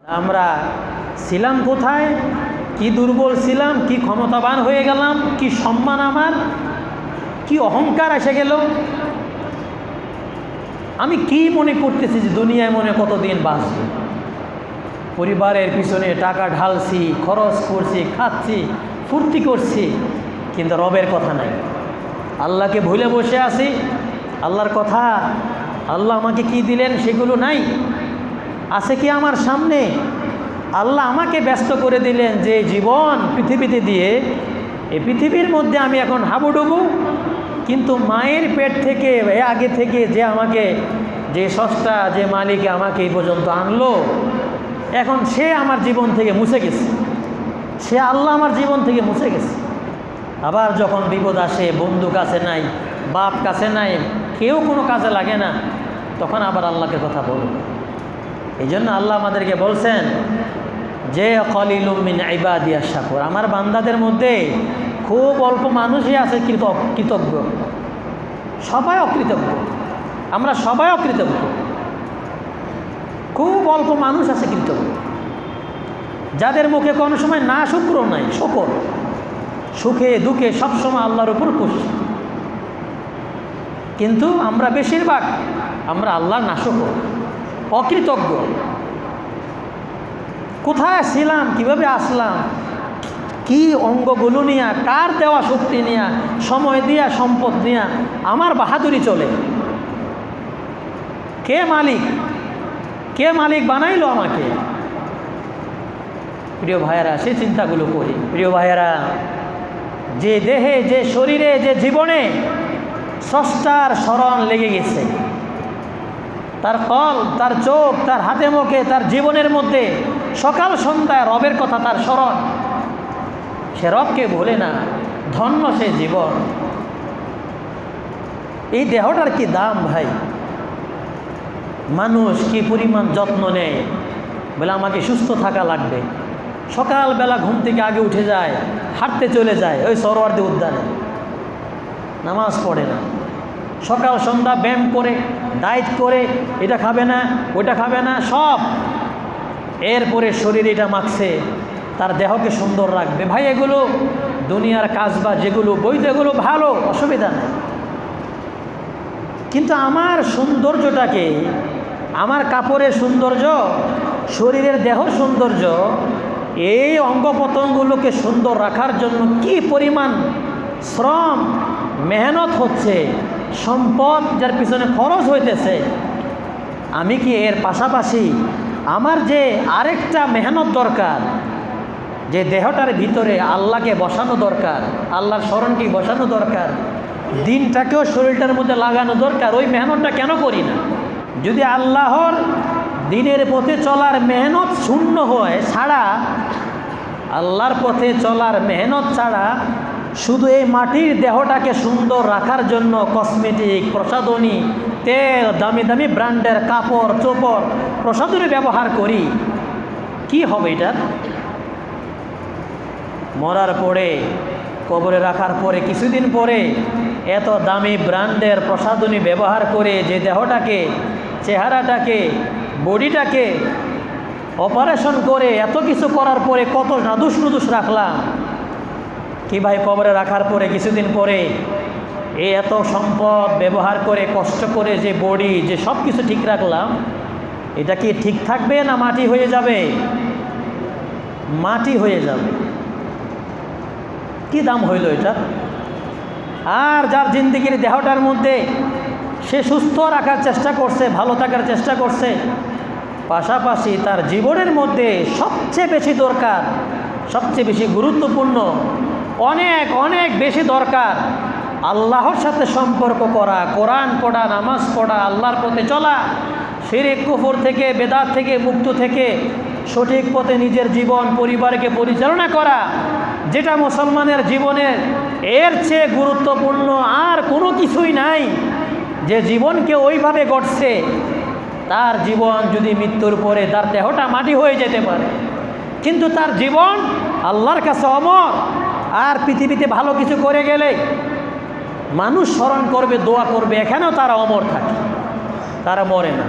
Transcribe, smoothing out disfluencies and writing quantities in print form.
আমরা ছিলাম কোথায়, কি দুর্বল ছিলাম, কি ক্ষমতাবান হয়ে গেলাম, কি সম্মান আমার, কি অহংকার এসে গেল। আমি কি মনে করতেছি যে দুনিয়ায় মনে কতদিন বাঁচব। পরিবারের পিছনে টাকা ঢালছি, খরচ করছি, খাচ্ছি, ফুর্তি করছি, কিন্তু রবের কথা নাই। আল্লাহকে ভুলে বসে আছি। আল্লাহর কথা, আল্লাহ আমাকে কি দিলেন সেগুলো নাই। আছে কি আমার সামনে? আল্লাহ আমাকে ব্যস্ত করে দিলেন যে জীবন পৃথিবীতে দিয়ে, এই পৃথিবীর মধ্যে আমি এখন হাবুডুবু, কিন্তু মায়ের পেট থেকে আগে থেকে যে আমাকে, যে স্রষ্টা, যে মালিক আমাকে এই পর্যন্ত আনলো, এখন সে আমার জীবন থেকে মুছে গেছে। সে আল্লাহ আমার জীবন থেকে মুছে গেছে। আবার যখন বিপদ আসে, বন্ধু কাছে নাই, বাপ কাছে নাই, কেউ কোনো কাজে লাগে না, তখন আবার আল্লাহকে কথা বলব। এই জন্য আল্লাহ আমাদেরকে বলছেন যে কলিলুম মিন ইবাদিয়াশ শাকুর, আমার বান্দাদের মধ্যে খুব অল্প মানুষই আছে কৃতজ্ঞ। সবাই অকৃতজ্ঞ, আমরা সবাই অকৃতজ্ঞ। খুব অল্প মানুষ আছে কৃতজ্ঞ, যাদের মুখে কোনো সময় না শুক্র নাই, শকর। সুখে দুঃখে সবসময় আল্লাহর উপর খুশি। কিন্তু আমরা বেশিরভাগ আমরা আল্লাহর নাশকর, অকৃতজ্ঞ। কোথায় ছিলাম, কিভাবে আসলাম, কি অঙ্গগুলো নিয়ে, কার দেওয়া শক্তি নিয়ে, সময় দিয়া, সম্পদ নিয়ে আমার বাহাদুরি চলে। কে মালিক, কে মালিক বানাইলো আমাকে? প্রিয় ভাইয়েরা, সে চিন্তাগুলো করি। প্রিয় ভাইয়েরা, যে দেহে, যে শরীরে, যে জীবনে স্রষ্টার স্মরণ লেগে গেছে, তার কল, তার চোখ, তার হাতে মুখে, তার জীবনের মধ্যে সকাল সন্ধ্যায় রবের কথা, তার স্মরণ, সে রবকে ভোলে না, ধন্য সে জীবন। এই দেহটার কি দাম ভাই! মানুষ কি পরিমাণ যত্ন নেয়, বলে আমাকে সুস্থ থাকা লাগবে। সকালবেলা ঘুম থেকে আগে উঠে যায়, হাঁটতে চলে যায় ওই সরোয়ার্দী উদ্যানে, নামাজ পড়ে না, সকাল সন্ধ্যা ব্যায়াম করে, ডায়েট করে, এটা খাবে না, ওইটা খাবে না, সব। এরপরে শরীর এটা মাখছে, তার দেহকে সুন্দর রাখবে। ভাই, এগুলো দুনিয়ার কাজ বা যেগুলো বৈধ, এগুলো ভালো, অসুবিধা নেই। কিন্তু আমার সৌন্দর্যটাকে, আমার কাপড়ের সৌন্দর্য, শরীরের দেহ সৌন্দর্য, এই অঙ্গ প্রত্যঙ্গগুলোকে সুন্দর রাখার জন্য কি পরিমাণ শ্রম, মেহনত হচ্ছে, সম্পদ যার পিছনে খরচ হইতেছে, আমি কি এর পাশাপাশি আমার যে আরেকটা মেহনত দরকার, যে দেহটার ভিতরে আল্লাহকে বসানো দরকার, আল্লাহর স্মরণকে বসানো দরকার, দিনটাকেও শরীরটার মধ্যে লাগানো দরকার, ওই মেহনতটা কেন করি না? যদি আল্লাহর দিনের পথে চলার মেহনত শূন্য হয়, ছাড়া আল্লাহর পথে চলার মেহনত ছাড়া শুধু এই মাটির দেহটাকে সুন্দর রাখার জন্য কসমেটিক, প্রসাধনী, তেল, দামি দামি ব্র্যান্ডের কাপড় চোপড়, প্রসাধনী ব্যবহার করি, কি হবে এটা? মরার পরে, কবরে রাখার পরে কিছুদিন পরে এত দামি ব্র্যান্ডের প্রসাধনী ব্যবহার করে যে দেহটাকে, চেহারাটাকে, বডিটাকে অপারেশন করে এত কিছু করার পরে কত নাদুস নুদুস রাখলাম, কি ভাই কবরে রাখার পরে কিছুদিন পরে এই এত সম্পদ ব্যবহার করে, কষ্ট করে যে বডি, যে সব কিছু ঠিক রাখলাম, এটা কি ঠিক থাকবে না মাটি হয়ে যাবে? মাটি হয়ে যাবে। কি দাম হইল এটা? আর যার জিন্দেগির দেহটার মধ্যে সে সুস্থ রাখার চেষ্টা করছে, ভালো থাকার চেষ্টা করছে, পাশাপাশি তার জীবনের মধ্যে সবচেয়ে বেশি দরকার, সবচেয়ে বেশি গুরুত্বপূর্ণ, অনেক অনেক বেশি দরকার আল্লাহর সাথে সম্পর্ক করা, কোরআন পড়া, নামাজ পড়া, আল্লাহর পথে চলা, শিরক কুফর থেকে, বেদাত থেকে মুক্ত থেকে সঠিক পথে নিজের জীবন পরিবারকে পরিচালনা করা, যেটা মুসলমানের জীবনের এর চেয়ে গুরুত্বপূর্ণ আর কোনো কিছুই নাই। যে জীবনকে ওইভাবে গড়ছে, তার জীবন যদি মৃত্যুর পরে তার দেহটা মাটি হয়ে যেতে পারে, কিন্তু তার জীবন আল্লাহর কাছে অমর। আর পৃথিবীতে ভালো কিছু করে গেলে মানুষ স্মরণ করবে, দোয়া করবে, এখানেও তারা অমর থাকে, তারা মরে না।